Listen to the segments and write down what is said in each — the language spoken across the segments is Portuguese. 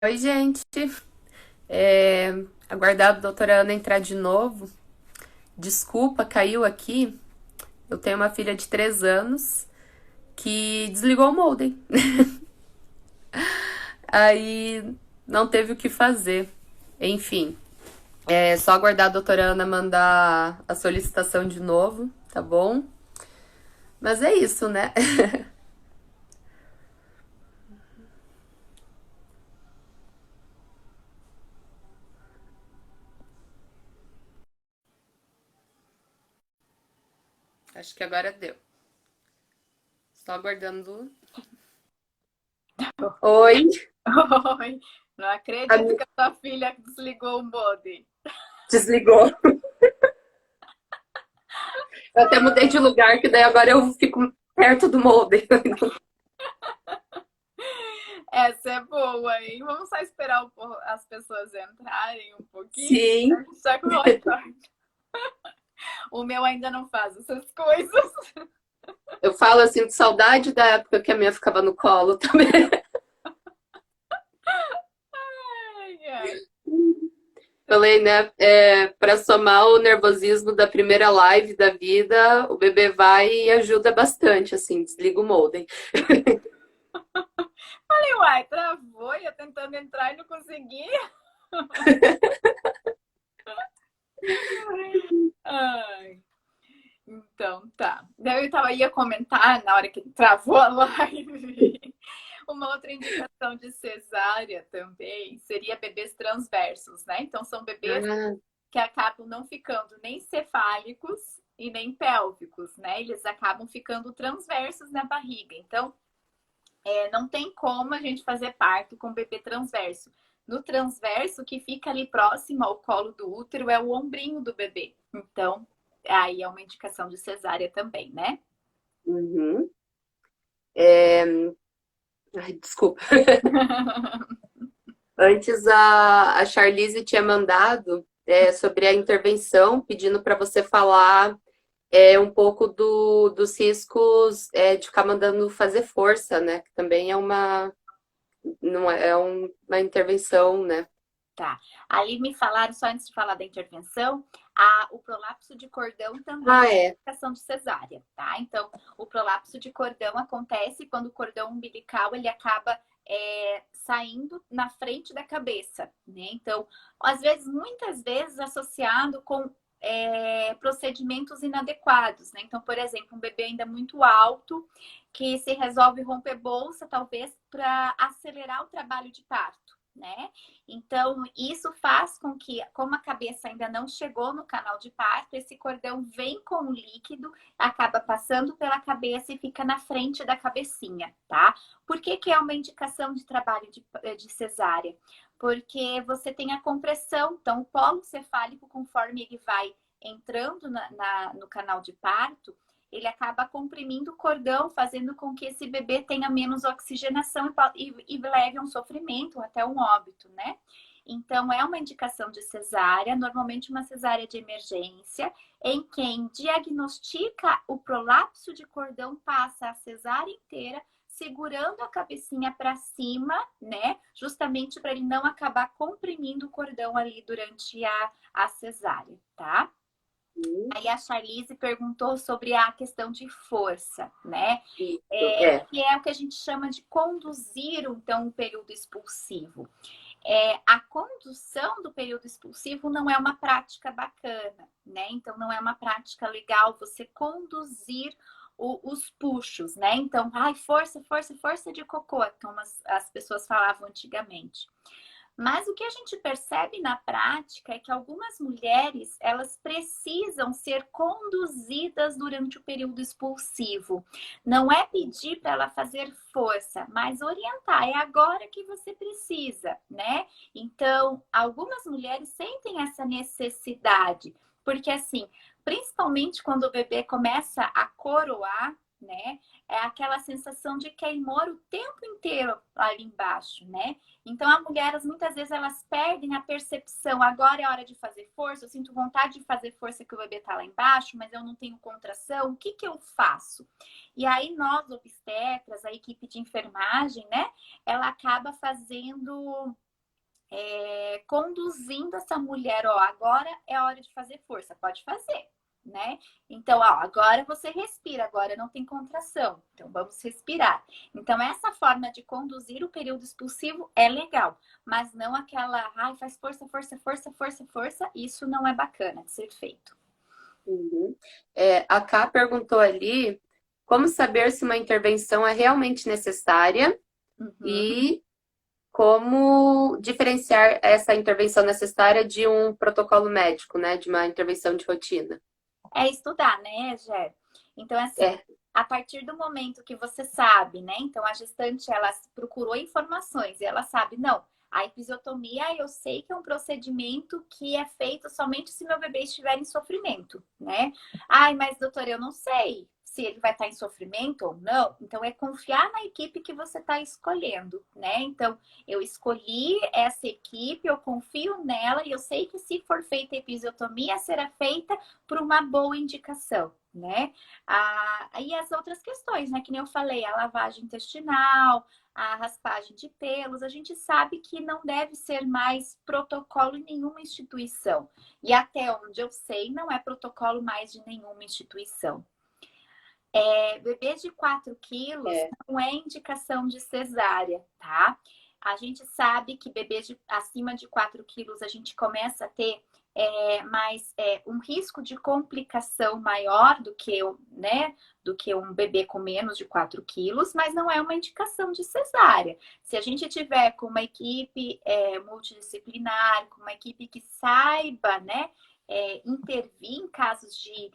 Oi, gente. É, aguardar a doutora Ana entrar de novo. Desculpa, caiu aqui. Eu tenho uma filha de 3 anos que desligou o modem. Aí não teve o que fazer. Enfim, é só aguardar a doutora Ana mandar a solicitação de novo, tá bom? Mas é isso, né? Acho que agora deu. Só aguardando. Oi, Oi, não a acredito que a tua filha desligou o modem. desligou. Eu até mudei de lugar, que daí agora eu fico perto do modem. Essa é boa, hein? Vamos só esperar as pessoas entrarem um pouquinho. A Sim, gente já volta. O meu ainda não faz essas coisas. eu falo assim de saudade da época que a minha ficava no colo também. Ai, ai. Falei, né? Para somar o nervosismo da primeira live da vida, o bebê vai e ajuda bastante, assim, desliga o modem. Falei, uai, travou, ia tentando entrar e não conseguia. Ai, então tá. Daí ia comentar na hora que travou a live. Uma outra indicação de cesárea também seria bebês transversos, né? Então, são bebês Ah, que acabam não ficando nem cefálicos e nem pélvicos, né? Eles acabam ficando transversos na barriga. Então, não tem como a gente fazer parto com bebê transverso. No transverso, que fica ali próximo ao colo do útero, é o ombrinho do bebê. Então, aí é uma indicação de cesárea também, né? uhum. É, ai, desculpa. Antes a Charlize tinha mandado sobre a intervenção, pedindo para você falar um pouco dos riscos de ficar mandando fazer força, né? Que também é não uma intervenção, né? Tá. Aí me falaram, só antes de falar da intervenção, o prolapso de cordão também Ah, é é. indicação de cesárea, tá? Então, o prolapso de cordão acontece quando o cordão umbilical ele acaba saindo na frente da cabeça, né? Então, às vezes, muitas vezes associado com procedimentos inadequados, né? Então, por exemplo, um bebê ainda muito alto que se resolve romper bolsa, talvez para acelerar o trabalho de parto, né? Então, isso faz com que, como a cabeça ainda não chegou no canal de parto, esse cordão vem com o líquido, acaba passando pela cabeça e fica na frente da cabecinha, tá? Por que, que é uma indicação de trabalho de cesárea? Porque você tem a compressão, então o polo cefálico, conforme ele vai entrando no canal de parto, ele acaba comprimindo o cordão, fazendo com que esse bebê tenha menos oxigenação e leve a um sofrimento, até um óbito, né? Então, é uma indicação de cesárea, normalmente uma cesárea de emergência, em quem diagnostica o prolapso de cordão passa a cesárea inteira, segurando a cabecinha para cima, né? Justamente para ele não acabar comprimindo o cordão ali durante a cesárea, tá? Sim, Aí a Charlize perguntou sobre a questão de força, né? isso, é. Que é o que a gente chama de conduzir, então, um período expulsivo. A condução do período expulsivo não é uma prática bacana, né? Então, não é uma prática legal você conduzir os puxos, né? Então, ai, força, força, força de cocô, como as pessoas falavam antigamente. Mas o que a gente percebe na prática é que algumas mulheres, elas precisam ser conduzidas durante o período expulsivo. Não é pedir para ela fazer força, mas orientar. É agora que você precisa, né? Então, algumas mulheres sentem essa necessidade, porque assim, principalmente quando o bebê começa a coroar, né? É aquela sensação de queimor o tempo inteiro ali embaixo, né? Então, as mulheres, muitas vezes, elas perdem a percepção. Agora é hora de fazer força. Eu sinto vontade de fazer força que o bebê está lá embaixo, mas eu não tenho contração. O que, que eu faço? E aí, nós, obstetras, a equipe de enfermagem, né? Ela acaba fazendo conduzindo essa mulher, ó, agora é hora de fazer força, pode fazer, né? Então, ó, agora você respira, agora não tem contração, então vamos respirar. Então, essa forma de conduzir o período expulsivo é legal, mas não aquela, ai, faz força, força, força, força, força, isso não é bacana de ser feito. Uhum. A Ká perguntou ali como saber se uma intervenção é realmente necessária Uhum. e como diferenciar essa intervenção necessária de um protocolo médico, né? De uma intervenção de rotina. É estudar, né, Gé? Então, assim, É, a partir do momento que você sabe, né? Então, a gestante, ela procurou informações e ela sabe, não, a episiotomia eu sei que é um procedimento que é feito somente se meu bebê estiver em sofrimento, né? Ai, mas doutora, eu não sei se ele vai estar em sofrimento ou não. Então, é confiar na equipe que você está escolhendo, né? Então, eu escolhi essa equipe, eu confio nela e eu sei que se for feita a episiotomia, será feita por uma boa indicação, né? E as outras questões, né? Que nem eu falei, a lavagem intestinal, a raspagem de pelos, a gente sabe que não deve ser mais protocolo em nenhuma instituição. E até onde eu sei, não é protocolo mais de nenhuma instituição. Bebês de 4 quilos é. não é indicação de cesárea, tá? A gente sabe que bebês acima de 4 quilos a gente começa a ter um risco de complicação maior do que um bebê com menos de 4 quilos, mas não é uma indicação de cesárea. Se a gente tiver com uma equipe multidisciplinar, com uma equipe que saiba, né, intervir em casos de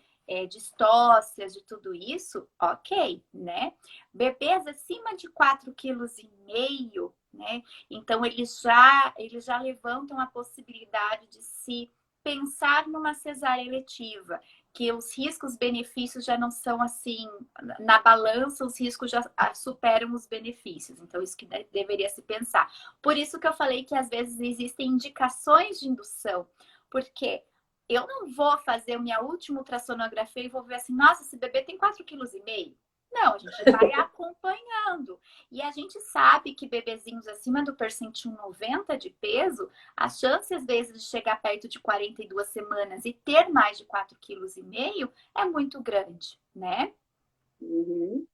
distócias, de tudo isso, ok, né? Bebês acima de 4,5 kg, né? Então, eles já levantam a possibilidade de se pensar numa cesárea eletiva, que os riscos-benefícios já não são assim, na balança, os riscos já superam os benefícios. Então, isso que deveria se pensar. Por isso que eu falei que às vezes existem indicações de indução, porque eu não vou fazer minha última ultrassonografia e vou ver assim, nossa, esse bebê tem 4,5 kg. Não, a gente vai acompanhando. E a gente sabe que bebezinhos acima do percentil 90 de peso, a chance, às vezes, de chegar perto de 42 semanas e ter mais de 4,5 kg é muito grande, né? Uhum.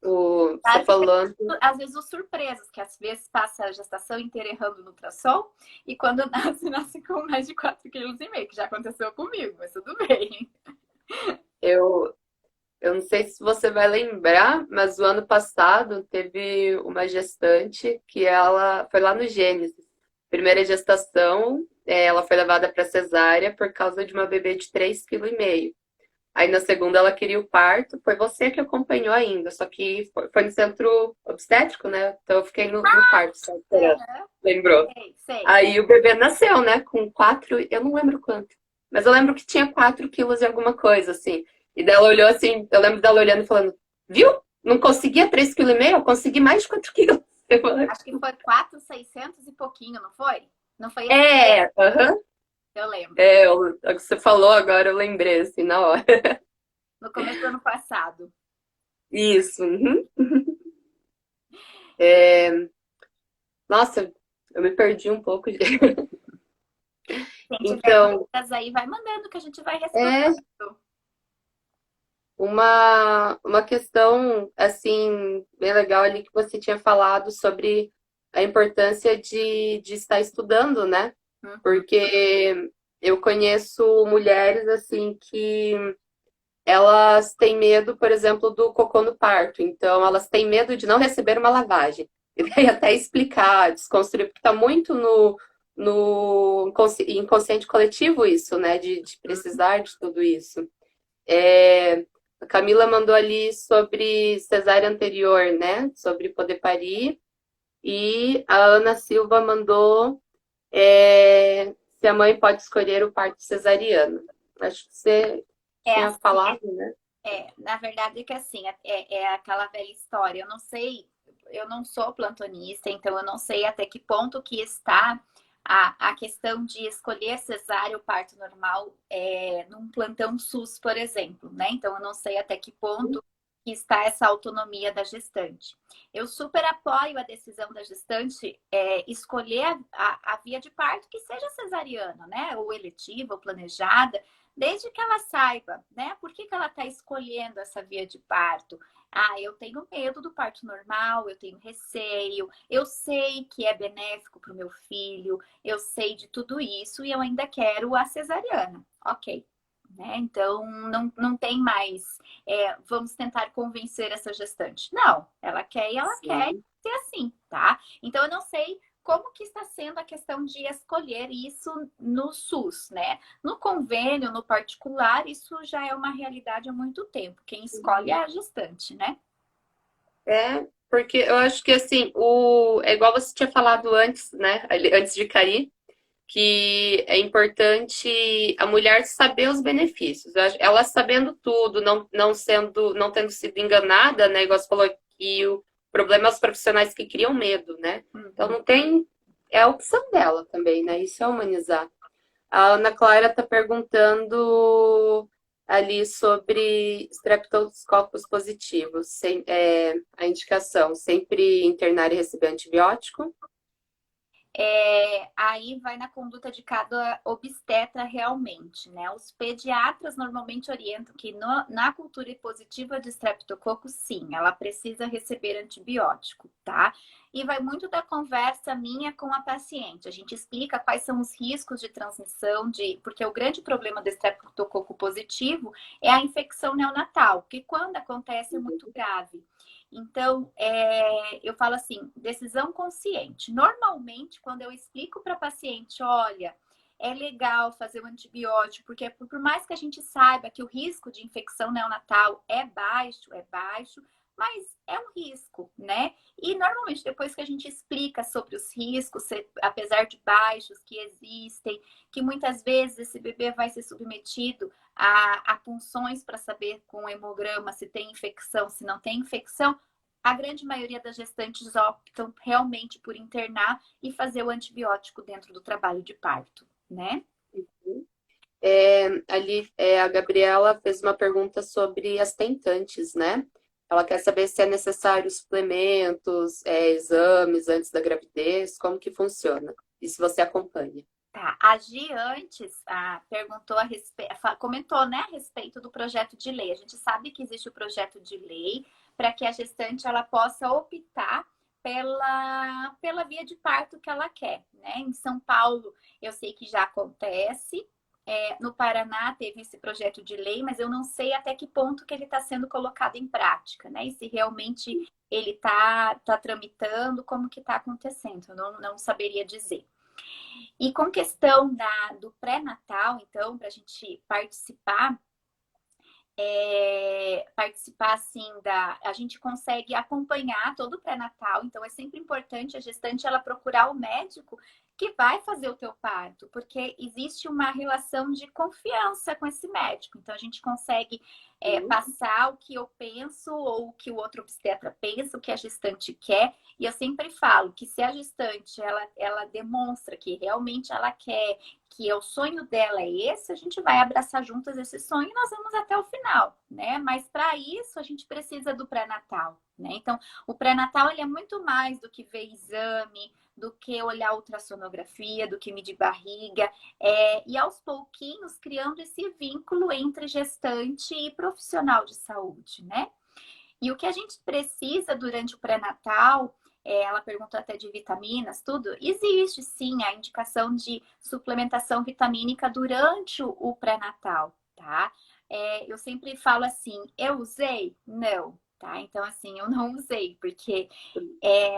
Você Claro que tem, falou. às vezes, os surpresas, que às vezes passa a gestação inteira errando no ultrassom, e quando nasce, nasce com mais de 4,5 kg, que já aconteceu comigo, mas tudo bem. Eu, eu não sei se você vai lembrar, mas o ano passado teve uma gestante que ela foi lá no Gênesis. Primeira gestação, ela foi levada para cesárea por causa de uma bebê de 3,5 kg. Aí na segunda ela queria o parto, foi você que acompanhou ainda, só que foi no centro obstétrico, né? Então eu fiquei no parto, só esperando. Uhum. Lembrou? Sei, sei. Aí o bebê nasceu, né? Com 4, eu não lembro quanto, mas eu lembro que tinha 4 quilos e alguma coisa, assim. E daí ela olhou assim, eu lembro dela olhando e falando, viu? Não conseguia 3,5 kg, eu consegui mais de 4 quilos. Eu falei, Acho que foi 4,600 e pouquinho, não foi? Não foi esse? aham. Eu lembro. O que você falou agora, eu lembrei, assim, na hora. No começo do ano passado. Isso. Uhum. É, nossa, eu me perdi um pouco. Quem tiver Então, dúvidas aí, vai mandando que a gente vai é respondendo. uma questão, assim, bem legal ali que você tinha falado sobre a importância de estar estudando, né? Uhum. Porque eu conheço mulheres, assim, que elas têm medo, por exemplo, do cocô no parto. Então, elas têm medo de não receber uma lavagem. E daí até explicar, desconstruir, porque está muito no inconsciente coletivo isso, né? De precisar de tudo isso. A Camila mandou ali sobre cesárea anterior, né? Sobre poder parir. E a Ana Silva mandou se a mãe pode escolher o parto cesariano. Acho que você tinha Assim, falado, né? na verdade é que assim, é aquela velha história. Eu não sei, eu não sou plantonista, então eu não sei até que ponto que está a questão de escolher cesárea ou parto normal num plantão SUS, por exemplo, né? Então eu não sei até que ponto que está essa autonomia da gestante. Eu super apoio a decisão da gestante escolher a via de parto que seja cesariana, né? Ou eletiva, ou planejada, desde que ela saiba, né? Por que ela está escolhendo essa via de parto? Ah, eu tenho medo do parto normal, eu tenho receio, eu sei que é benéfico para o meu filho, eu sei de tudo isso e eu ainda quero a cesariana. Ok. Né? Então, não tem mais, vamos tentar convencer essa gestante. Não, ela quer e ela quer Sim. ser assim, tá? Então, eu não sei como que está sendo a questão de escolher isso no SUS, né? No convênio, no particular, isso já é uma realidade há muito tempo. Quem escolhe é a gestante, né? É, porque eu acho que assim, é igual você tinha falado antes, né? Antes de cair, que é importante a mulher saber os benefícios. Ela sabendo tudo, não tendo sido enganada, né? Igual você falou que o problema é os profissionais que criam medo, né? Então Uhum. não tem, é a opção dela também, né? Isso é humanizar. A Ana Clara está perguntando ali sobre streptococos positivos, a indicação, sempre internar e receber antibiótico. Aí vai na conduta de cada obstetra realmente, né? Os pediatras normalmente orientam que na cultura positiva de streptococo, sim, ela precisa receber antibiótico, tá? E vai muito da conversa minha com a paciente. A gente explica quais são os riscos de transmissão, porque o grande problema do streptococo positivo é a infecção neonatal, que quando acontece é muito grave. Então, eu falo assim, decisão consciente. Normalmente, quando eu explico para a paciente, olha, é legal fazer o antibiótico, porque por mais que a gente saiba que o risco de infecção neonatal é baixo, mas é um risco, né? E normalmente, depois que a gente explica sobre os riscos, apesar de baixos que existem, que muitas vezes esse bebê vai ser submetido a punções para saber com o hemograma se tem infecção, se não tem infecção, a grande maioria das gestantes optam realmente por internar e fazer o antibiótico dentro do trabalho de parto, né? A Gabriela fez uma pergunta sobre as tentantes, né? Ela quer saber se é necessário suplementos, exames antes da gravidez, como que funciona? E se você acompanha. Tá, a Gi antes perguntou comentou, né, a respeito do projeto de lei. A gente sabe que existe o projeto de lei para que a gestante ela possa optar pela via de parto que ela quer, né? Em São Paulo, eu sei que já acontece. No Paraná teve esse projeto de lei, mas eu não sei até que ponto que ele está sendo colocado em prática, né? E se realmente ele tá tramitando, como que está acontecendo, eu não saberia dizer. E com questão do pré-natal, então, para a gente participar assim a gente consegue acompanhar todo o pré-natal, então é sempre importante a gestante ela procurar o médico que vai fazer o teu parto, porque existe uma relação de confiança com esse médico, então a gente consegue passar o que eu penso ou o que o outro obstetra pensa, o que a gestante quer, e eu sempre falo que se a gestante ela demonstra que realmente ela quer, que o sonho dela é esse, a gente vai abraçar juntas esse sonho e nós vamos até o final, né? Mas para isso a gente precisa do pré-natal, né? Então, o pré-natal ele é muito mais do que ver exame, do que olhar ultrassonografia, do que medir barriga, e aos pouquinhos criando esse vínculo entre gestante e profissional de saúde, né? E o que a gente precisa durante o pré-natal, ela perguntou até de vitaminas, tudo. Existe sim a indicação de suplementação vitamínica durante o pré-natal, tá? Eu sempre falo assim, eu usei? Não, tá? Então, assim, eu não usei, porque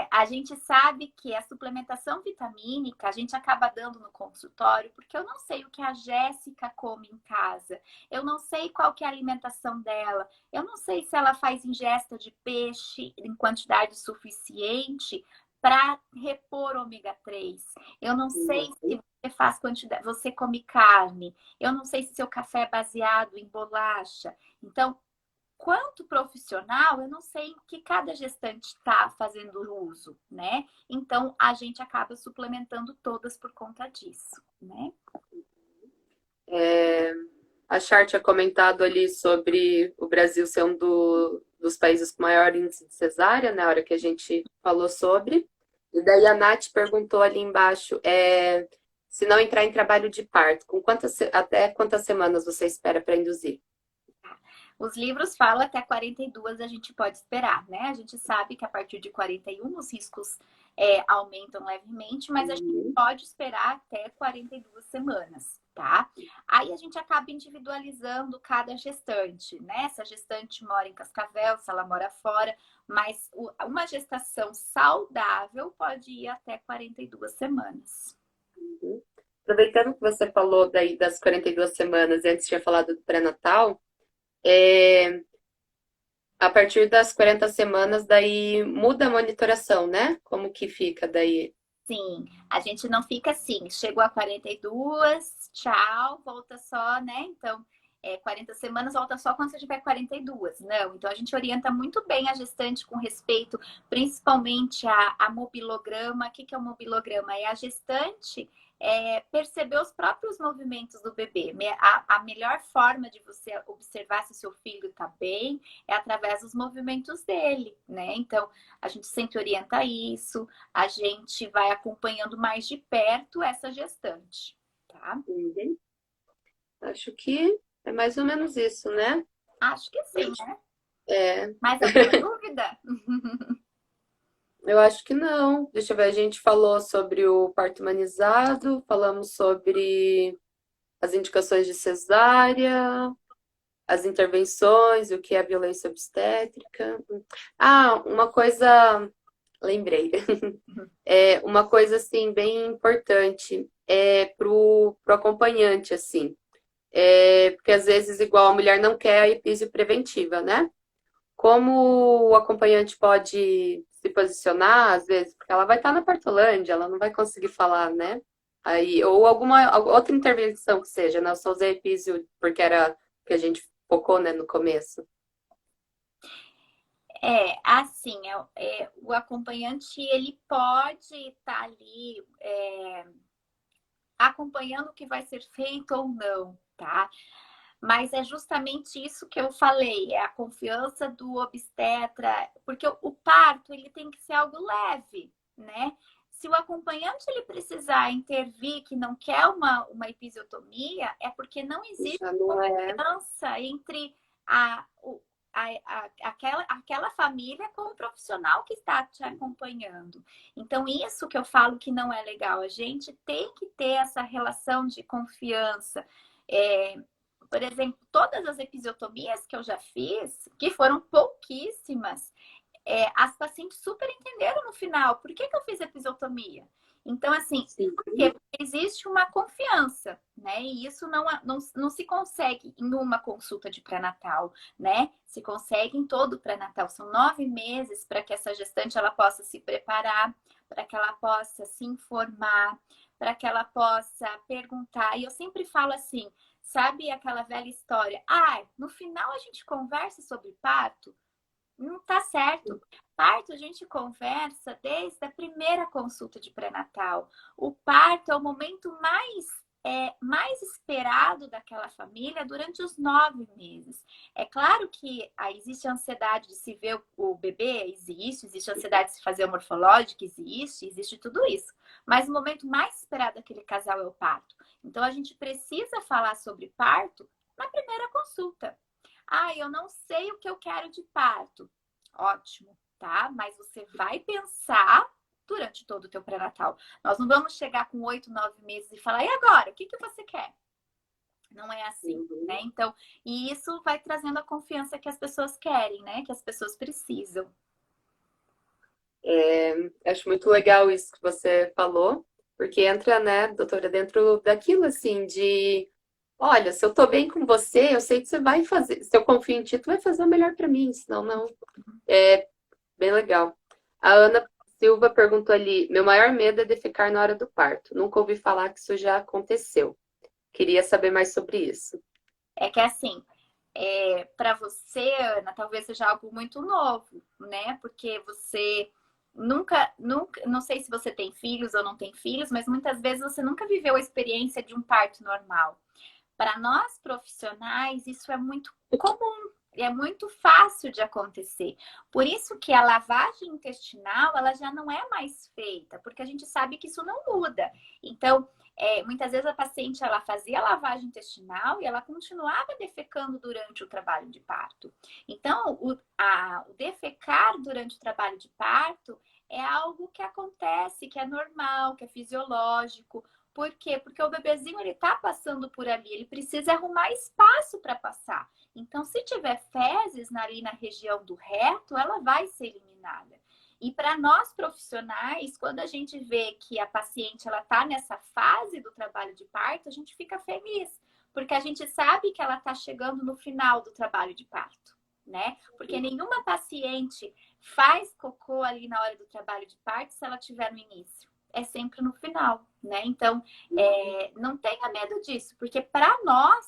a gente sabe que a suplementação vitamínica a gente acaba dando no consultório, porque eu não sei o que a Jéssica come em casa, eu não sei qual que é a alimentação dela, eu não sei se ela faz ingesta de peixe em quantidade suficiente para repor ômega 3. Eu não sei se você faz quantidade, você come carne, eu não sei se seu café é baseado em bolacha. Então, quanto profissional, eu não sei o que cada gestante está fazendo uso, né? Então, a gente acaba suplementando todas por conta disso, né? A Char tinha comentado ali sobre o Brasil ser um dos países com maior índice de cesárea, na hora que a gente falou sobre. E daí a Nath perguntou ali embaixo, se não entrar em trabalho de parto, até quantas semanas você espera para induzir? Os livros falam até 42 a gente pode esperar, né? A gente sabe que a partir de 41 os riscos aumentam levemente, mas a gente pode esperar até 42 semanas, tá? Aí a gente acaba individualizando cada gestante, né? Se a gestante mora em Cascavel, se ela mora fora, mas uma gestação saudável pode ir até 42 semanas. Aproveitando que você falou daí das 42 semanas, e antes tinha falado do pré-natal, a partir das 40 semanas, daí muda a monitoração, né? Como que fica daí? Sim, a gente não fica assim, chegou a 42, tchau, volta só, né? Então, 40 semanas volta só quando você tiver 42. Não, então a gente orienta muito bem a gestante com respeito, principalmente a mobilograma. O que é o mobilograma? É a gestante perceber os próprios movimentos do bebê. A melhor forma de você observar se o seu filho está bem é através dos movimentos dele, né? Então, a gente sempre orienta isso, a gente vai acompanhando mais de perto essa gestante, tá? Acho que é mais ou menos isso, né? Acho que sim, né? É, Mais alguma dúvida? eu acho que não. Deixa eu ver, a gente falou sobre o parto humanizado, falamos sobre as indicações de cesárea, as intervenções, o que é violência obstétrica. Ah, uma coisa, lembrei. Uma coisa assim bem importante pro acompanhante assim, porque às vezes igual a mulher não quer a epísio preventiva, né? Como o acompanhante pode se posicionar, às vezes, porque ela vai estar na Partolândia, ela não vai conseguir falar, né? Aí, ou alguma outra intervenção que seja, né? Eu só usei epísio porque era que a gente focou, né, no começo. Assim, o acompanhante, ele pode estar ali acompanhando o que vai ser feito ou não, tá? Mas é justamente isso que eu falei, é a confiança do obstetra, porque o parto, ele tem que ser algo leve, né? Se o acompanhante ele precisar intervir que não quer uma episiotomia, é porque não existe Já não é. confiança entre aquela família com o profissional que está te acompanhando. Então, isso que eu falo que não é legal. A gente tem que ter essa relação de confiança. Por exemplo, todas as episiotomias que eu já fiz, que foram pouquíssimas, as pacientes super entenderam no final por que eu fiz episiotomia. Então, assim, Sim. porque existe uma confiança, né? E isso não se consegue em uma consulta de pré-natal, né? Se consegue em todo o pré-natal. São 9 meses para que essa gestante ela possa se preparar, para que ela possa se informar, para que ela possa perguntar. E eu sempre falo assim, sabe aquela velha história? No final a gente conversa sobre parto? Não tá certo. Parto a gente conversa desde a primeira consulta de pré-natal. O parto é o momento mais esperado daquela família durante os 9 meses. É claro que existe a ansiedade de se ver o bebê, existe a ansiedade de se fazer o morfológico, existe tudo isso. Mas o momento mais esperado daquele casal é o parto. Então a gente precisa falar sobre parto na primeira consulta. Eu não sei o que eu quero de parto. Ótimo, tá? Mas você vai pensar durante todo o teu pré-natal. Nós não vamos chegar com 8, 9 meses e falar, e agora? O que você quer? Não é assim, né? Então, e isso vai trazendo a confiança que as pessoas querem, né? Que as pessoas precisam. Acho muito legal isso que você falou, porque entra, né, doutora, dentro daquilo assim de olha, se eu tô bem com você, eu sei que você vai fazer. Se eu confio em ti, tu vai fazer o melhor pra mim, senão não. É bem legal. A Ana Silva perguntou ali: meu maior medo é defecar na hora do parto. Nunca ouvi falar que isso já aconteceu. Queria saber mais sobre isso. É que assim, para você, Ana, talvez seja algo muito novo, né? Porque você nunca, não sei se você tem filhos ou não tem filhos, mas muitas vezes você nunca viveu a experiência de um parto normal. Para nós profissionais, isso é muito comum, é muito fácil de acontecer. Por isso que a lavagem intestinal, ela já não é mais feita, porque a gente sabe que isso não muda. Então, muitas vezes a paciente, ela fazia a lavagem intestinal e ela continuava defecando durante o trabalho de parto. Então, o defecar durante o trabalho de parto é algo que acontece, que é normal, que é fisiológico. Por quê? Porque o bebezinho, ele tá passando por ali, ele precisa arrumar espaço para passar. Então, se tiver fezes ali na região do reto, ela vai ser eliminada. E para nós profissionais, quando a gente vê que a paciente ela está nessa fase do trabalho de parto, a gente fica feliz, porque a gente sabe que ela está chegando no final do trabalho de parto, né? Porque nenhuma paciente faz cocô ali na hora do trabalho de parto se ela tiver no início. É sempre no final, né? Então, não tenha medo disso, porque para nós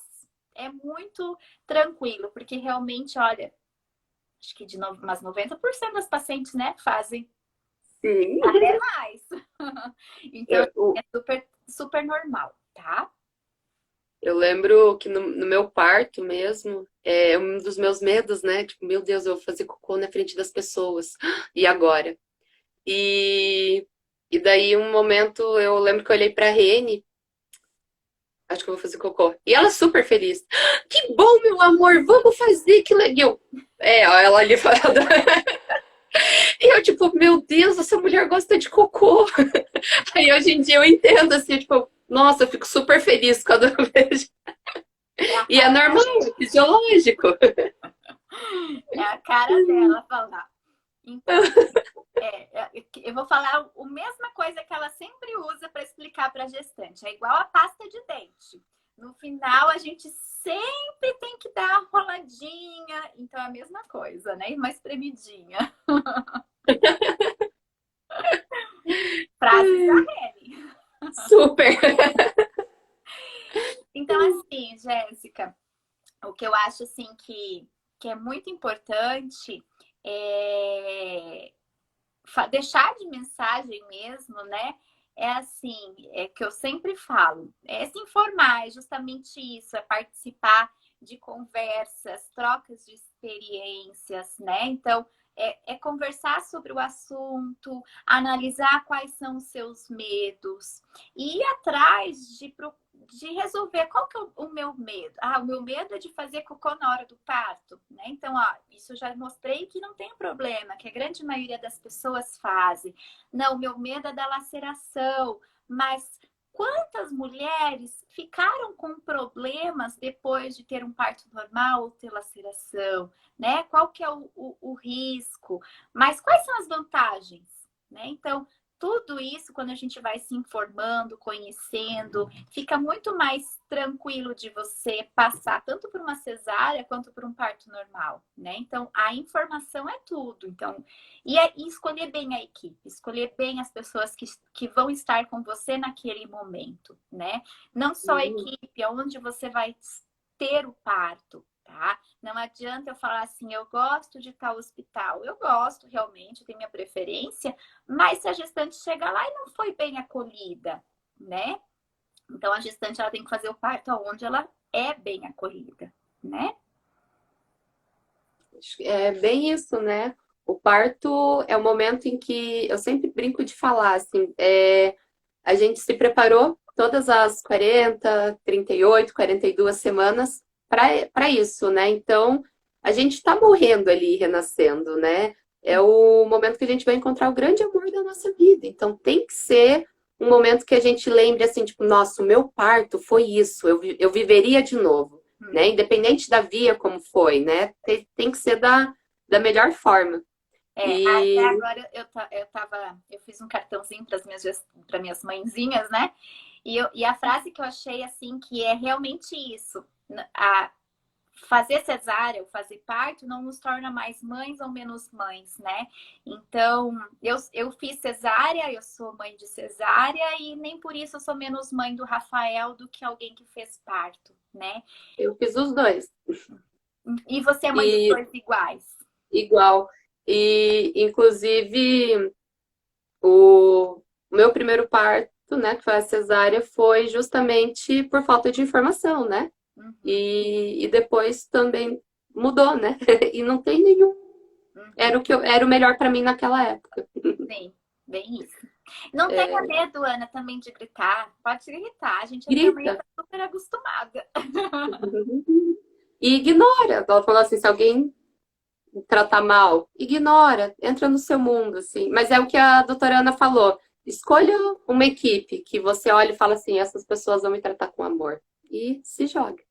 é muito tranquilo, porque realmente, olha, acho que de umas 90% das pacientes, né, fazem Sim. até mais. Então, Eu, é super, super normal, tá? eu lembro que no meu parto mesmo, um dos meus medos, né? Tipo, meu Deus, eu vou fazer cocô na frente das pessoas. E agora? E daí, um momento, eu lembro que eu olhei pra Rene, acho que eu vou fazer cocô. E ela super feliz. Que bom, meu amor, vamos fazer, que legal. Ó, ela ali falando. E eu, tipo, meu Deus, essa mulher gosta de cocô. Aí hoje em dia eu entendo, assim, tipo, nossa, eu fico super feliz quando eu vejo. É a E é cara, normal, é fisiológico. é a cara dela falar. Então, eu vou falar a mesma coisa que ela sempre usa para explicar para a gestante. É igual a pasta de dente. No final, a gente sempre tem que dar uma roladinha. Então, é a mesma coisa, né? E uma espremidinha. Frases da Reni. Super. Então, assim, Jéssica, o que eu acho assim que é muito importante é deixar de mensagem mesmo, né? É assim, é que eu sempre falo, é se informar, é justamente isso, é participar de conversas, trocas de experiências, né? Então, é conversar sobre o assunto, analisar quais são os seus medos e ir atrás de resolver qual que é o meu medo. Ah, o meu medo é de fazer cocô na hora do parto, né? Então, ó, isso eu já mostrei que não tem problema, que a grande maioria das pessoas fazem. Não, o meu medo é da laceração, mas quantas mulheres ficaram com problemas depois de ter um parto normal ou ter laceração, né? Qual que é o risco? Mas quais são as vantagens, né? Então, tudo isso, quando a gente vai se informando, conhecendo, fica muito mais tranquilo de você passar tanto por uma cesárea quanto por um parto normal, né? Então, a informação é tudo. Então, e escolher bem a equipe, escolher bem as pessoas que vão estar com você naquele momento, né? Não só a equipe, aonde você vai ter o parto, tá? Não adianta eu falar assim, eu gosto de tal hospital. Eu gosto, realmente, eu tenho minha preferência, mas se a gestante chegar lá e não foi bem acolhida, né? Então a gestante ela tem que fazer o parto onde ela é bem acolhida, né? É bem isso, né? O parto é o momento em que eu sempre brinco de falar, assim, a gente se preparou todas as 40, 38, 42 semanas para isso, né? Então, a gente está morrendo ali, renascendo, né? É o momento que a gente vai encontrar o grande amor da nossa vida. Então, tem que ser um momento que a gente lembre assim, tipo, nossa, o meu parto foi isso, eu viveria de novo, né? Independente da via como foi, né? Tem que ser da melhor forma. Até E agora eu fiz um cartãozinho para minhas mãezinhas, né? E a frase que eu achei assim que é realmente isso. Fazer cesárea ou fazer parto não nos torna mais mães ou menos mães, né? Então, eu fiz cesárea, eu sou mãe de cesárea e nem por isso eu sou menos mãe do Rafael do que alguém que fez parto, né? eu fiz os dois. E você é mãe dos E dois iguais. igual. E, inclusive, o meu primeiro parto, né, que foi a cesárea, foi justamente por falta de informação, né? Uhum. E depois também mudou, né? E não tem nenhum. Uhum. Era o melhor para mim naquela época. Sim, bem isso. Não tenha É, medo, Ana, também de gritar. Pode gritar, a gente também grita. está super acostumada. E ignora. Ela falou assim, se alguém tratar mal, ignora, entra no seu mundo, assim. Mas é o que a doutora Ana falou. Escolha uma equipe que você olha e fala assim, essas pessoas vão me tratar com amor. E se joga.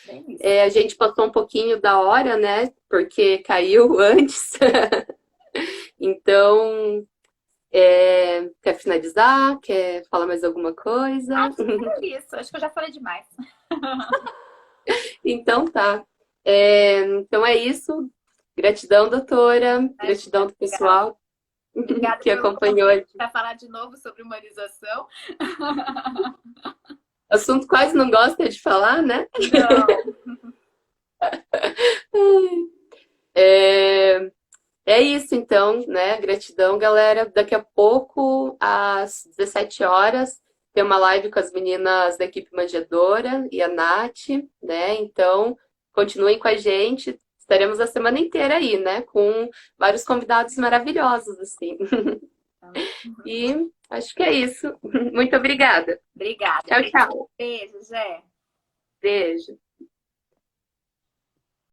Bem isso. É, a gente passou um pouquinho da hora, né? Porque caiu antes. Então, quer finalizar? Quer falar mais alguma coisa? Acho que é isso. Acho que eu já falei demais. Então tá. Então é isso. Gratidão, doutora. Imagina, Gratidão do obrigada. pessoal Obrigada que pelo acompanhou. convite para falar de novo sobre humanização. Assunto quase não gosta de falar, né? Não. É, é isso, então, né? Gratidão, galera. Daqui a pouco, às 17 horas, tem uma live com as meninas da equipe Manjedora e a Nath, né? Então, continuem com a gente. Estaremos a semana inteira aí, né? Com vários convidados maravilhosos, assim. E acho que é isso. Muito obrigada. Obrigada. Tchau, tchau. Beijo, Zé. Beijo.